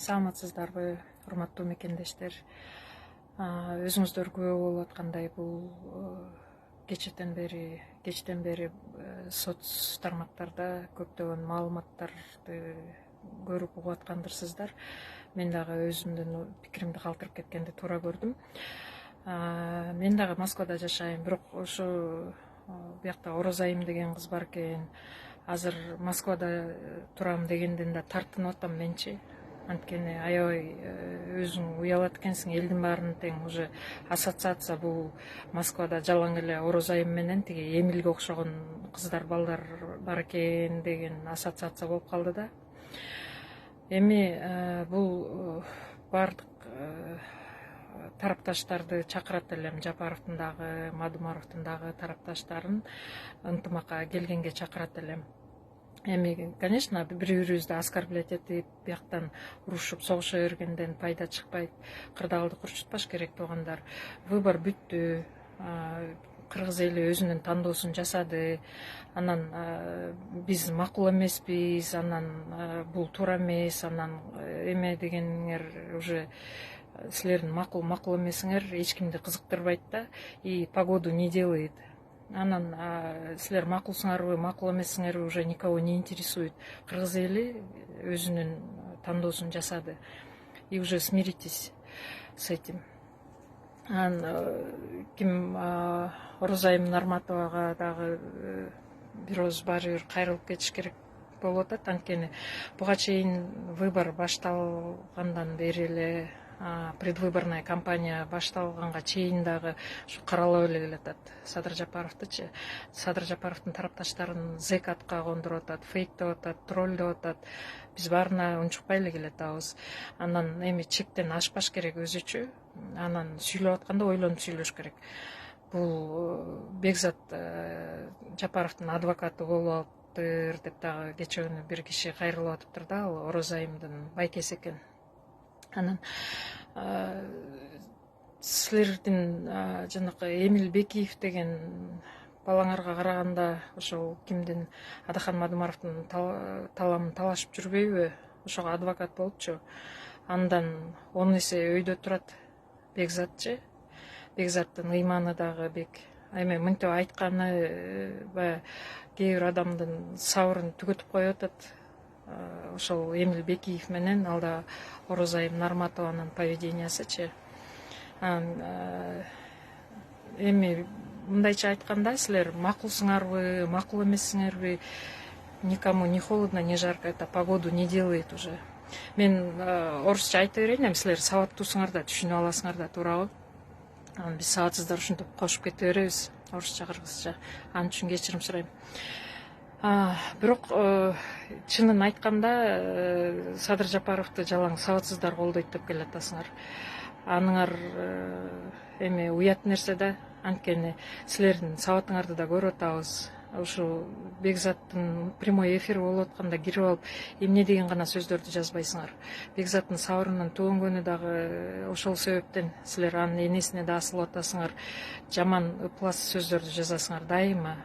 Саламатсыздарбы, урматтуу мекендештер. Өзүңүздөр күбө болуп аткандай бул кечтен бери соц тармактарда көптөгөн маалыматтарды көрүп угуп аткандырсыздар. Мен дагы өзүмдүн пикиримди калтырып кеткенди туура көрдүм. Мен дагы Москвада жашайм, бирок ошо биякта Ороз айым деген кыз бар экен. Азыр Москвада турам дегенден да тартынып атам менчи. Анткени аябай өзүң уялат экенсиң, элдин баарын тең уже ассоциация бул Москвада жалаң эле Ороз айым менен тиги Эмилге окшогон кыздар, балдар бар экен деген ассоциация болуп калды да. Эми бул баардык тарапташтарды чакырат элем, Жапаровдун дагы, Мадумаровдун дагы тарапташтарын ынтымакка келгенге чакырат элем. Эми, конечно, бири-бирибизди оскорблять этип, бияктан урушуп, согуша бергенден пайда чыкпайт. Кырдаалды курчутпаш керек, туугандар. Выбор бүттү. Кыргыз эли өзүнүн тандоосун жасады. Анан биз макул эмеспиз, анан бул туура эмес, анан эме дегениңер уже силердин макул эмесиңер эч кимди кызыктырбайт да. И погоду не делает. Анан силер макулсуңарбы, макул эмессиңерби уже никого не интересует. Кыргыз эли өзүнүн тандоосун жасады. И уже смиритесь с этим. Ким Ороз айым Нарматовага дагы бир ооз баары бир кайрылып кетиш керек болуп атат. Анткени буга чейин выбор башталгандан бери эле, предвыборная кампания башталганга чейин дагы ушу каралап эле келатат. Садыр Жапаровдучу, Садыр Жапаровдун тарапташтарын зэк атка кондуруп атат, фейк деп атат, тролль деп атат. Биз баарына унчукпай эле келатабыз. Анан эми чектен ашпаш керек өзүчү. Анан сүйлөп атканда ойлонуп сүйлөш керек. Бул Бекзат Жапаровдун адвокаты болуп алыптыр деп дагы кечээ күнү бир киши кайрылып атыптыр да, ал Ороз айымдын байкеси экен. Анан силердин жанакы Эмил Бекиев деген балаңарга караганда ошол кимдин, Адахан Мадумаровдун таламын талашып жүрбөйбү? Ошого адвокат болупчу. Андан 10 эсе өйдө турат Бекзатчы. Бекзаттын ыйманы дагы бек. Эми мынтип айтканы баягы кээ бир адамдын сабырын түгөтүп коюп атат. Ошол Эмил Бекиев менен ал да Ороз айым Нарматованын поведениясычы. Эми мындайча айтканда, силер макулсуңарбы, макул эмессиңерби, никому не холодно, не жарко, это погоду не делает уже. Мен орусча айта берейин, эми силер сабаттуусуңар да, түшүнүп аласыңар да, туурабы? Биз сабатсыздар ушинтип кошуп кете беребиз, орусча, кыргызча. Ал үчүн кечирим сурайм. Бирок чынын айтканда, Садыр Жапаровду жалаң сабатсыздар колдойт деп келатасыңар. Аныңар эми уят нерсе да, анткени силердин сабатыңарды да көрүп атабыз. Ушу Бекзаттын прямой эфир болуп атканда кирип алып, эмне деген гана сөздөрдү жазбайсыңар. Бекзаттын сабырынын төгөнгөнү дагы ошол себептен. Силер анын энесине да асылып атасыңар, жаман ыплас сөздөрдү жазасыңар дайыма.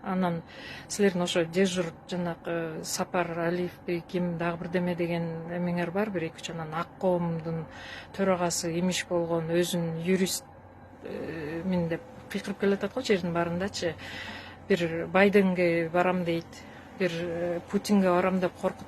Анан силердин ошо дежур жанакы Сапар Алиевби ким дагы бирдеме деген эмеңер бар, бир 2-3. Анан ак коомдун төрагасы имиш болгон, өзүн юрист мен деп кыйкырып келатат го жердин баарындачы. Бир Байденге барам дейт, бир Путинге барам деп коркутуп